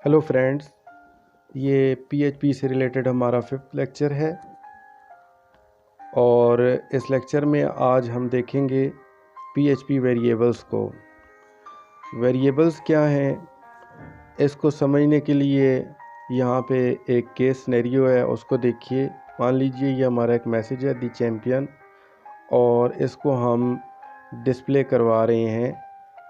Hello friends, ये PHP से related हमारा 5th लेक्चर है और इस लेक्चर में आज हम देखेंगे पीएचपी वेरिएबल्स को। वेरिएबल्स क्या हैं, इसको समझने के लिए यहाँ पे एक केस सिनेरियो है, उसको देखिए। मान लीजिए ये हमारा एक मैसेज है दी चैम्पियन और इसको हम डिस्प्ले करवा रहे हैं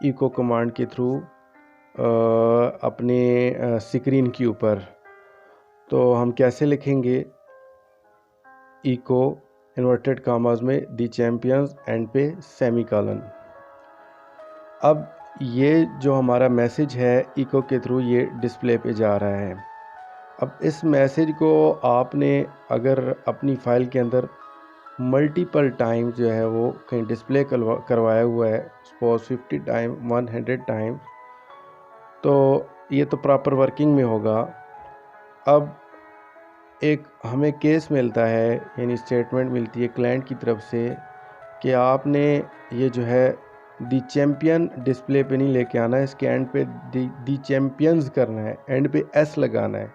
इको कमांड के थ्रू अपने स्क्रीन के ऊपर। तो हम कैसे लिखेंगे? इको इन्वर्टेड कामाज में दी चैम्पियंस एंड पे सेमीकोलन। अब ये जो हमारा मैसेज है इको के थ्रू ये डिस्प्ले पे जा रहा है। अब इस मैसेज को आपने अगर अपनी फ़ाइल के अंदर मल्टीपल टाइम जो है वो कहीं डिस्प्ले करवाया हुआ है, सपोज 50 टाइम 100 टाइम, तो ये तो प्रॉपर वर्किंग में होगा। अब एक हमें केस मिलता है, यानी स्टेटमेंट मिलती है क्लाइंट की तरफ से कि आपने ये जो है दी चैम्पियन डिस्प्ले पे नहीं लेके आना है, इसके एंड पे दी चैम्पियंस करना है, एंड पे एस लगाना है,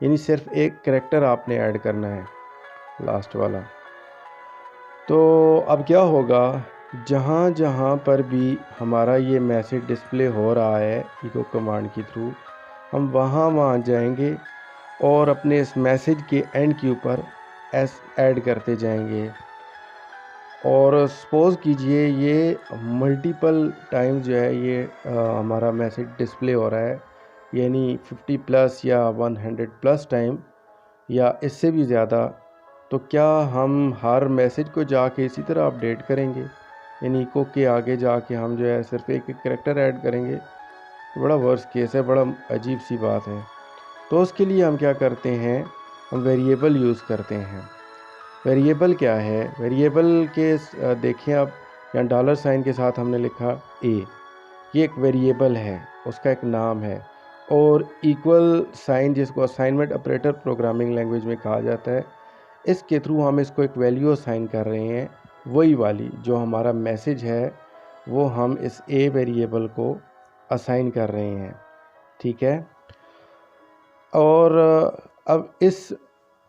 यानी सिर्फ एक कैरेक्टर आपने ऐड करना है, लास्ट वाला। तो अब क्या होगा, जहाँ जहाँ पर भी हमारा ये मैसेज डिस्प्ले हो रहा है इको कमांड के थ्रू, हम वहाँ जाएंगे और अपने इस मैसेज के एंड के ऊपर एस ऐड करते जाएंगे। और सपोज़ कीजिए ये मल्टीपल टाइम जो है ये हमारा मैसेज डिस्प्ले हो रहा है, यानी 50 प्लस या 100 प्लस टाइम या इससे भी ज़्यादा। तो क्या हम हर मैसेज को जाके इसी तरह अपडेट करेंगे, यानी इको के आगे जाके हम जो है सिर्फ एक कैरेक्टर ऐड करेंगे? बड़ा वर्स्ट केस है, बड़ा अजीब सी बात है। तो उसके लिए हम क्या करते हैं, हम वेरिएबल यूज़ करते हैं। वेरिएबल क्या है? वेरिएबल के देखें आप, यहाँ डॉलर साइन के साथ हमने लिखा ए, ये एक वेरिएबल है, उसका एक नाम है। और इक्वल साइन, जिसको असाइनमेंट ऑपरेटर प्रोग्रामिंग लैंग्वेज में कहा जाता है, इसके थ्रू हम इसको एक वैल्यू असाइन कर रहे हैं, वही वाली जो हमारा मैसेज है वो हम इस ए वेरिएबल को असाइन कर रहे हैं, ठीक है। और अब इस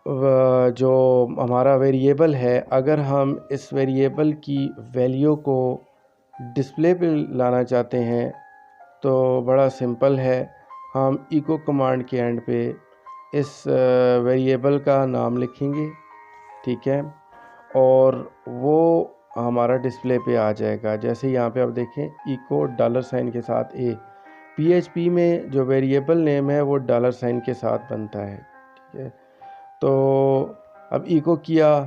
जो हमारा वेरिएबल है, अगर हम इस वेरिएबल की वैल्यू को डिस्प्ले पे लाना चाहते हैं तो बड़ा सिंपल है, हम इको कमांड के एंड पे इस वेरिएबल का नाम लिखेंगे, ठीक है, और वो हमारा डिस्प्ले पे आ जाएगा। जैसे यहाँ पे आप देखें इको डॉलर साइन के साथ ए, पीएचपी में जो वेरिएबल नेम है वो डॉलर साइन के साथ बनता है, ठीक है। तो अब इको किया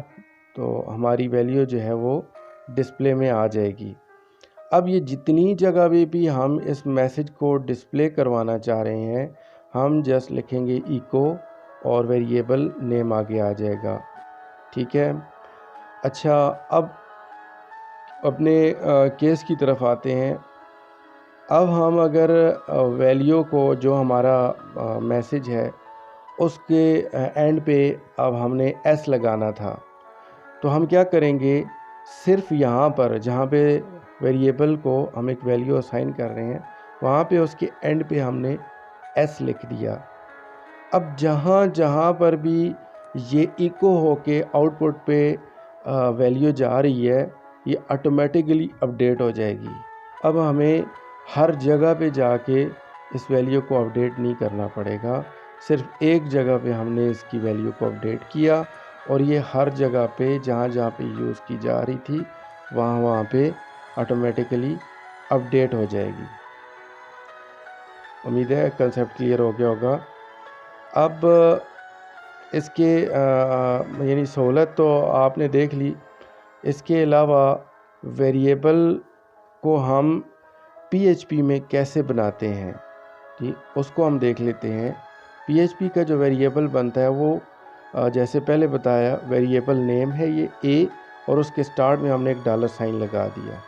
तो हमारी वैल्यू जो है वो डिस्प्ले में आ जाएगी। अब ये जितनी जगह भी हम इस मैसेज को डिस्प्ले करवाना चाह रहे हैं, हम जस्ट लिखेंगे इको और वेरिएबल नेम आगे आ जाएगा, ठीक है। अच्छा, अब अपने केस की तरफ आते हैं। अब हम अगर वैल्यू को, जो हमारा मैसेज है उसके एंड पे अब हमने एस लगाना था, तो हम क्या करेंगे, सिर्फ यहाँ पर जहाँ पे वेरिएबल को हम एक वैल्यू असाइन कर रहे हैं वहाँ पे उसके एंड पे हमने एस लिख दिया। अब जहाँ जहाँ पर भी ये इको होके आउटपुट पे वैल्यू जा रही है, ये ऑटोमेटिकली अपडेट हो जाएगी। अब हमें हर जगह पे जाके इस वैल्यू को अपडेट नहीं करना पड़ेगा, सिर्फ एक जगह पे हमने इसकी वैल्यू को अपडेट किया और ये हर जगह पे जहाँ जहाँ पे यूज़ की जा रही थी वहाँ पे ऑटोमेटिकली अपडेट हो जाएगी। उम्मीद है कंसेप्ट क्लियर हो गया होगा। अब इसके यानी सहूलत तो आपने देख ली। इसके अलावा वेरिएबल को हम पीएचपी में कैसे बनाते हैं, ठीक, उसको हम देख लेते हैं। पीएचपी का जो वेरिएबल बनता है वो जैसे पहले बताया, वेरिएबल नेम है ये ए और उसके स्टार्ट में हमने एक डॉलर साइन लगा दिया।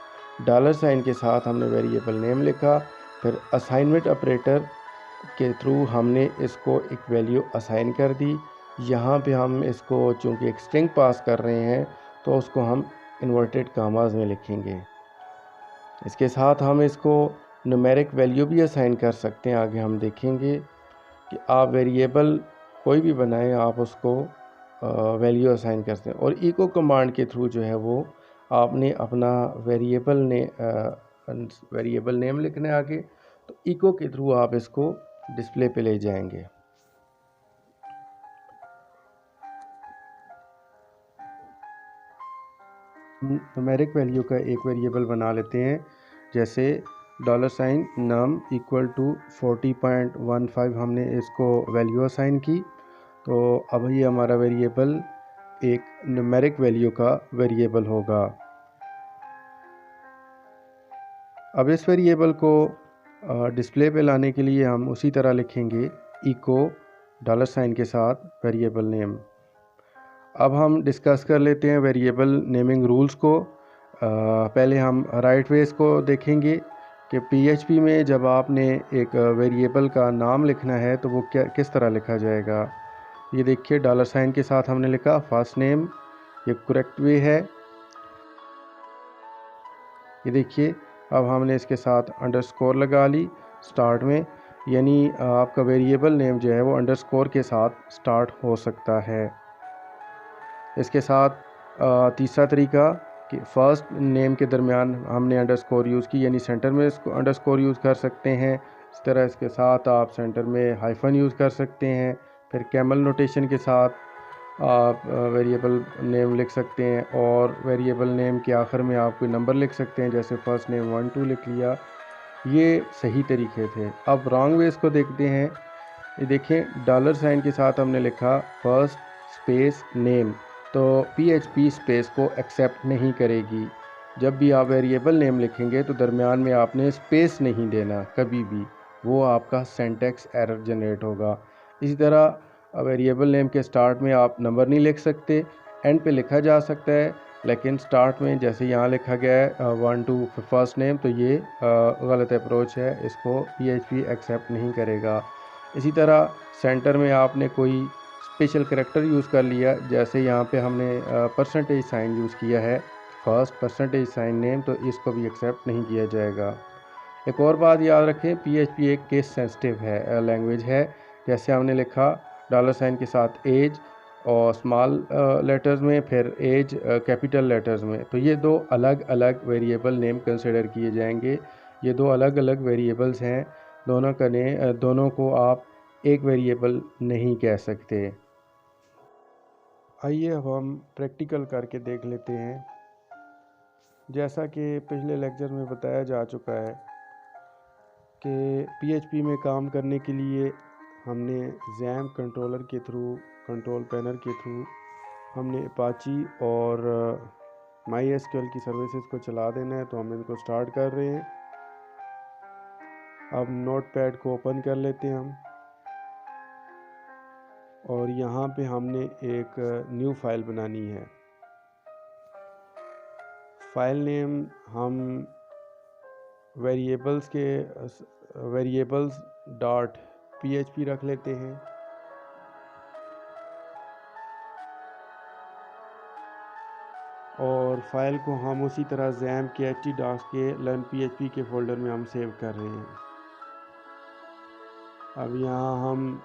डॉलर साइन के साथ हमने वेरिएबल नेम लिखा, फिर असाइनमेंट ऑपरेटर के थ्रू हमने इसको एक वैल्यू असाइन कर दी। यहाँ पे हम इसको चूँकि एक स्ट्रिंग पास कर रहे हैं तो उसको हम इन्वर्टेड कामाज में लिखेंगे। इसके साथ हम इसको न्यूमेरिक वैल्यू भी असाइन कर सकते हैं, आगे हम देखेंगे। कि आप वेरिएबल कोई भी बनाएं, आप उसको वैल्यू असाइन करते हैं। और इको कमांड के थ्रू जो है वो आपने अपना वेरिएबल नेम लिखना है आगे, तो इको के थ्रू आप इसको डिस्प्ले पे ले जाएंगे। न्यूमेरिक वैल्यू का एक वेरिएबल बना लेते हैं, जैसे $num इक्वल टू 40.15 हमने इसको वैल्यू असाइन की। तो अब ये हमारा वेरिएबल एक न्यूमेरिक वैल्यू का वेरिएबल होगा। अब इस वेरिएबल को डिस्प्ले पे लाने के लिए हम उसी तरह लिखेंगे इको $साइन के साथ वेरिएबल नेम। अब हम डिस्कस कर लेते हैं वेरिएबल नेमिंग रूल्स को। पहले हम राइट वेज को देखेंगे कि PHP में जब आपने एक वेरिएबल का नाम लिखना है तो वो किस तरह लिखा जाएगा। ये देखिए $साइन के साथ हमने लिखा फर्स्ट नेम, ये करेक्ट वे है। ये देखिए अब हमने इसके साथ अंडरस्कोर लगा ली स्टार्ट में, यानी आपका वेरिएबल नेम जो है वो अंडरस्कोर के साथ स्टार्ट हो सकता है। इसके साथ तीसरा तरीका कि फर्स्ट नेम के दरमियान हमने अंडरस्कोर यूज़ की, यानी सेंटर में इसको अंडरस्कोर यूज़ कर सकते हैं। इस तरह इसके साथ आप सेंटर में हाइफन यूज़ कर सकते हैं। फिर कैमल नोटेशन के साथ आप वेरिएबल नेम लिख सकते हैं, और वेरिएबल नेम के आखिर में आप कोई नंबर लिख सकते हैं, जैसे फर्स्ट नेम 1 2 लिख लिया। ये सही तरीके थे। अब रॉन्ग वेज को देखते हैं। ये देखें $साइन के साथ हमने लिखा फर्स्ट स्पेस नेम, तो PHP स्पेस को एक्सेप्ट नहीं करेगी। जब भी आप वेरिएबल नेम लिखेंगे तो दरमियान में आपने स्पेस नहीं देना कभी भी, वो आपका सिंटैक्स एरर जनरेट होगा। इसी तरह वेरिएबल नेम के स्टार्ट में आप नंबर नहीं लिख सकते, एंड पे लिखा जा सकता है, लेकिन स्टार्ट में जैसे यहाँ लिखा गया है 1 2 फर्स्ट नेम, तो ये गलत अप्रोच है, इसको PHP एक्सेप्ट नहीं करेगा। इसी तरह सेंटर में आपने कोई स्पेशल करैक्टर यूज़ कर लिया, जैसे यहाँ पे हमने परसेंटेज साइन यूज़ किया है फर्स्ट परसेंटेज साइन नेम, तो इसको भी एक्सेप्ट नहीं किया जाएगा। एक और बात याद रखें, PHP एक केस सेंसिटिव है लैंग्वेज है। जैसे हमने लिखा $साइन के साथ एज और स्मॉल लेटर्स में, फिर एज कैपिटल लेटर्स में, तो ये दो अलग अलग वेरिएबल नेम कंसिडर किए जाएंगे। ये दो अलग अलग वेरिएबल्स हैं, दोनों को आप एक वेरिएबल नहीं कह सकते। आइए अब हम प्रैक्टिकल करके देख लेते हैं। जैसा कि पिछले लेक्चर में बताया जा चुका है कि PHP में काम करने के लिए हमने XAMPP कंट्रोलर के थ्रू, कंट्रोल पैनल के थ्रू हमने अपाची और MySQL की सर्विसेज को चला देना है। तो हम इनको स्टार्ट कर रहे हैं। अब नोटपैड को ओपन कर लेते हैं हम, और यहाँ पे हमने एक न्यू फाइल बनानी है। फाइल नेम हम वेरिएबल्स डॉट PHP रख लेते हैं। और फाइल को हम उसी तरह XAMPP के htdocs के learn PHP के फोल्डर में हम सेव कर रहे हैं। अब यहाँ हम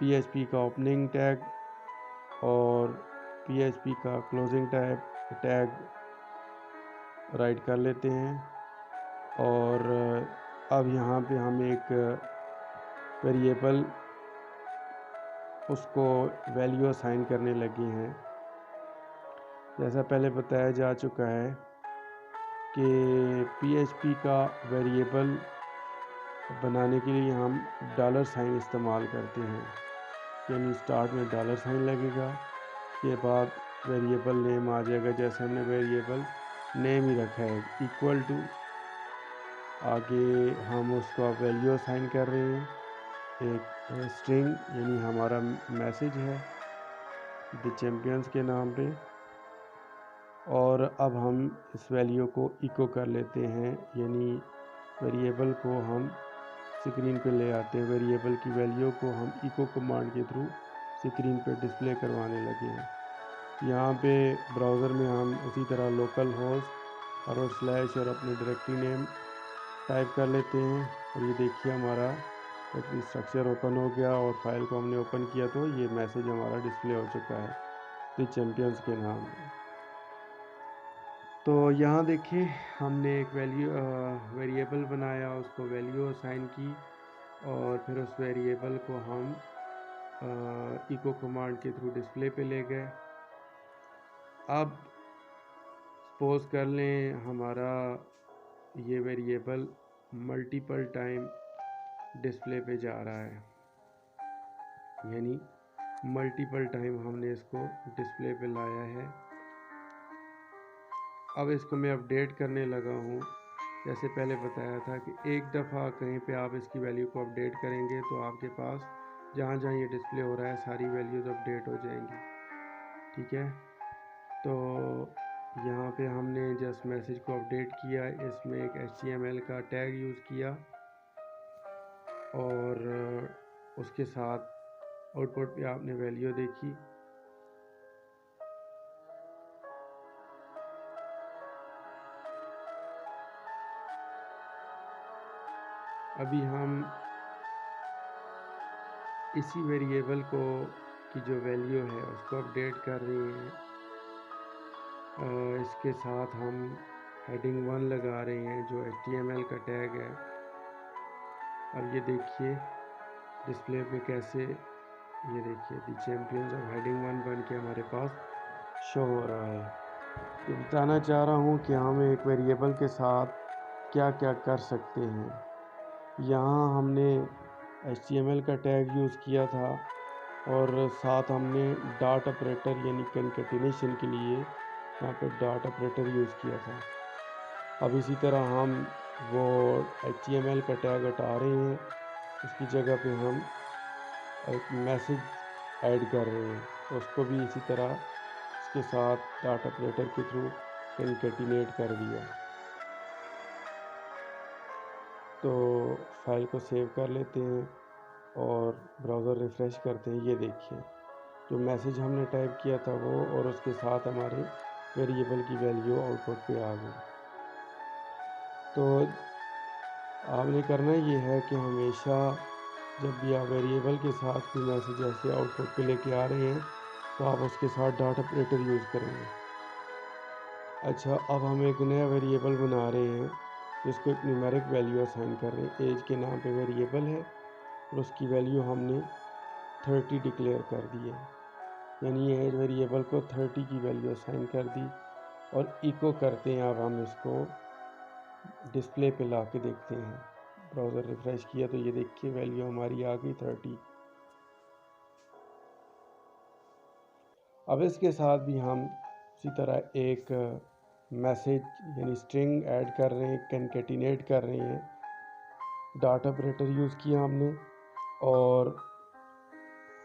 PHP का ओपनिंग टैग और PHP का क्लोजिंग टैग राइट कर लेते हैं। और अब यहाँ पे हम एक वेरिएबल उसको वैल्यू असाइन करने लगे हैं। जैसा पहले बताया जा चुका है कि PHP का वेरिएबल बनाने के लिए हम $साइन इस्तेमाल करते हैं, यानी स्टार्ट में $साइन लगेगा, के बाद वेरिएबल नेम आ जाएगा, जैसे हमने वेरिएबल नेम ही रखा है इक्वल टू, आगे हम उसको वैल्यू असाइन कर रहे हैं एक स्ट्रिंग, यानी हमारा मैसेज है द चैम्पियंस के नाम पे। और अब हम इस वैल्यू को इको कर लेते हैं, यानी वेरिएबल को हम स्क्रीन पे ले आते हैं। वेरिएबल की वैल्यू को हम इको कमांड के थ्रू स्क्रीन पे डिस्प्ले करवाने लगे हैं। यहाँ पे ब्राउज़र में हम उसी तरह लोकल होस्ट / और अपने डायरेक्टरी नेम टाइप कर लेते हैं, और ये देखिए हमारा एक स्ट्रक्चर ओपन हो गया और फाइल को हमने ओपन किया तो ये मैसेज हमारा डिस्प्ले हो चुका है द चैम्पियंस के नाम। तो यहाँ देखिए हमने एक वेरिएबल बनाया, उसको वैल्यू असाइन की और फिर उस वेरिएबल को हम इको कमांड के थ्रू डिस्प्ले पे ले गए। अब सपोज कर लें हमारा ये वेरिएबल मल्टीपल टाइम डिस्प्ले पे जा रहा है, यानी मल्टीपल टाइम हमने इसको डिस्प्ले पे लाया है। अब इसको मैं अपडेट करने लगा हूँ। जैसे पहले बताया था कि एक दफ़ा कहीं पे आप इसकी वैल्यू को अपडेट करेंगे तो आपके पास जहाँ जहाँ ये डिस्प्ले हो रहा है सारी वैल्यूज़ अपडेट हो जाएंगी। ठीक है, तो यहाँ पे हमने जस्ट मैसेज को अपडेट किया, इसमें एक HTML का टैग यूज़ किया और उसके साथ आउटपुट पे आपने वैल्यू देखी। अभी हम इसी वेरिएबल को की जो वैल्यू है उसको अपडेट कर रहे हैं। इसके साथ हम हेडिंग 1 लगा रहे हैं जो HTML का टैग है। अब ये देखिए डिस्प्ले पे कैसे, ये देखिए द चैम्पियंस ऑफ हेडिंग 1 बन के हमारे पास शो हो रहा है। तो बताना चाह रहा हूँ कि हम एक वेरिएबल के साथ क्या क्या कर सकते हैं। यहाँ हमने HTML का टैग यूज़ किया था और साथ हमने डॉट ऑपरेटर यानी कंकैटिनेशन के लिए यहाँ पे डॉट ऑपरेटर यूज़ किया था। अब इसी तरह हम वो HTML का टैग हटा रहे हैं, उसकी जगह पे हम एक मैसेज ऐड कर रहे हैं, तो उसको भी इसी तरह इसके साथ डॉट ऑपरेटर के थ्रू कंकैटिनेट कर दिया। तो फाइल को सेव कर लेते हैं और ब्राउज़र रिफ़्रेश करते हैं। ये देखिए जो मैसेज हमने टाइप किया था वो और उसके साथ हमारे वेरिएबल की वैल्यू आउटपुट पे आ गई। तो आपने करना ये है कि हमेशा जब भी आप वेरिएबल के साथ कोई मैसेज ऐसे आउटपुट पे लेके आ रहे हैं तो आप उसके साथ डॉट ऑपरेटर यूज़ करेंगे। अच्छा, अब हम एक नया वेरिएबल बना रहे हैं जिसको एक न्यूमेरिक वैल्यू असाइन कर रहे हैं। एज के नाम पे वेरिएबल है और उसकी वैल्यू हमने 30 डिक्लेयर कर दी है, यानी एज वेरिएबल को 30 की वैल्यू असाइन कर दी और इको करते हैं। अब हम इसको डिस्प्ले पे ला के देखते हैं। ब्राउज़र रिफ़्रेश किया तो ये देखिए वैल्यू हमारी आ गई 30। अब इसके साथ भी हम इसी तरह एक मैसेज यानी स्ट्रिंग ऐड कर रहे हैं, कंकैटिनेट कर रहे हैं। डॉट ऑपरेटर यूज़ किया हमने और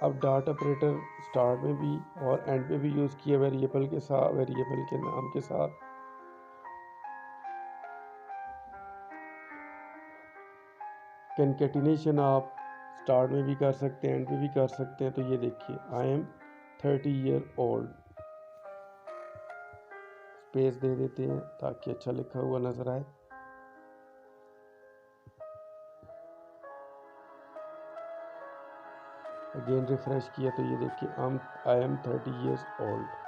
अब डॉट ऑपरेटर स्टार्ट में भी और एंड पे भी यूज़ किया वेरिएबल के साथ, वेरिएबल के नाम के साथ। कंकैटिनेशन आप स्टार्ट में भी कर सकते हैं, एंड पे भी कर सकते हैं। तो ये देखिए I am 30 year old, space दे देते हैं ताकि अच्छा लिखा हुआ नज़र आए। अगेन रिफ़्रेश किया तो ये देखिए आई एम 30 ईयर्स ओल्ड।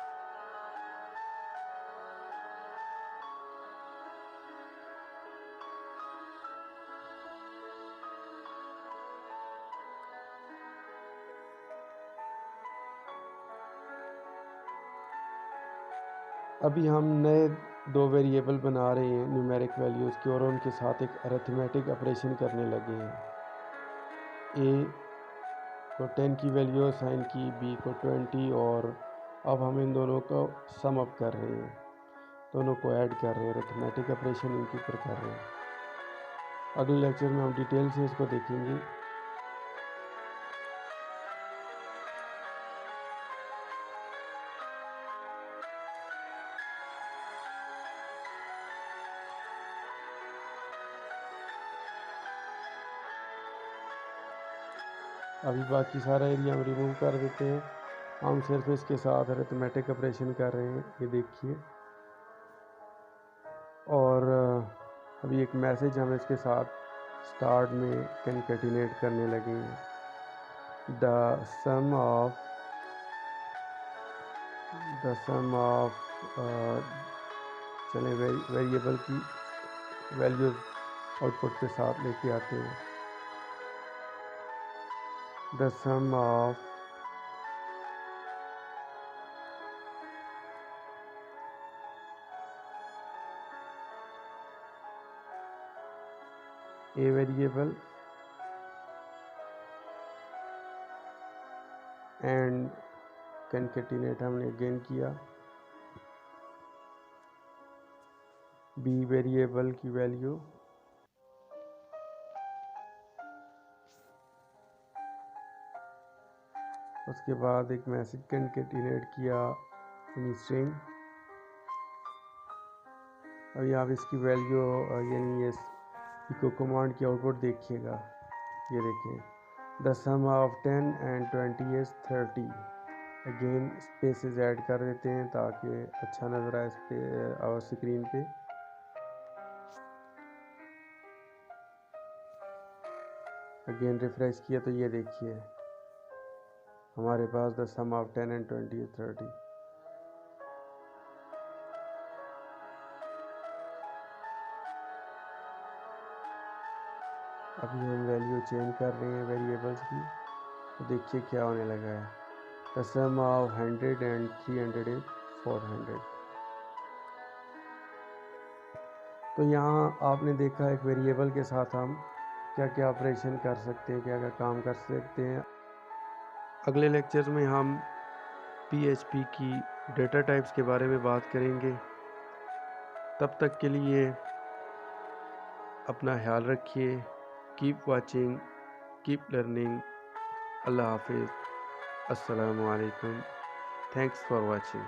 अभी हम नए दो वेरिएबल बना रहे हैं न्यूमेरिक वैल्यूज़ के और उनके साथ एक अरिथमेटिक ऑपरेशन करने लगे हैं। ए को 10 की वैल्यू असाइन की, बी को 20 और अब हम इन दोनों को सम अप कर रहे हैं, दोनों को ऐड कर रहे हैं, अरिथमेटिक ऑपरेशन इनके ऊपर कर रहे हैं। अगले लेक्चर में हम डिटेल से इसको देखेंगे। अभी बाकी सारा एरिया हम रिमूव कर देते हैं, हम सिर्फ इसके साथ अरिथमेटिक ऑपरेशन कर रहे हैं, ये देखिए। और अभी एक मैसेज हम इसके साथ स्टार्ट में कंकैटिनेट करने लगे। द सम ऑफ चले वेरिएबल की वैल्यूज आउटपुट के साथ लेके आते हैं। The sum of A variable and concatenate हमने अगेन किया बी वेरिएबल की वैल्यू उसके बाद एक मैसेज कंकैटिनेट किया इन स्ट्रिंग। अब यहाँ इसकी वैल्यू यानी ये इको कमांड की आउटपुट देखिएगा, ये देखें the sum of 10 and 20 is 30। Again spaces add कर देते हैं ताकि अच्छा नज़र आए इस पे स्क्रीन पे। अगेन रिफ्रेश किया तो ये देखिए हमारे पास the sum of 10 and 20 is 30। अभी हम वैल्यू चेंज कर रहे हैं वेरिएबल्स की, तो देखिए क्या होने लगा है। The sum of 100 and 300 is 400। तो यहाँ आपने देखा एक वेरिएबल के साथ हम क्या क्या ऑपरेशन कर सकते हैं, क्या क्या काम कर सकते हैं। अगले लेक्चर में हम PHP की डेटा टाइप्स के बारे में बात करेंगे। तब तक के लिए अपना ख्याल रखिए। Keep watching, keep learning. अल्लाह हाफिज़। अस्सलामु अलैकुम। Thanks for watching.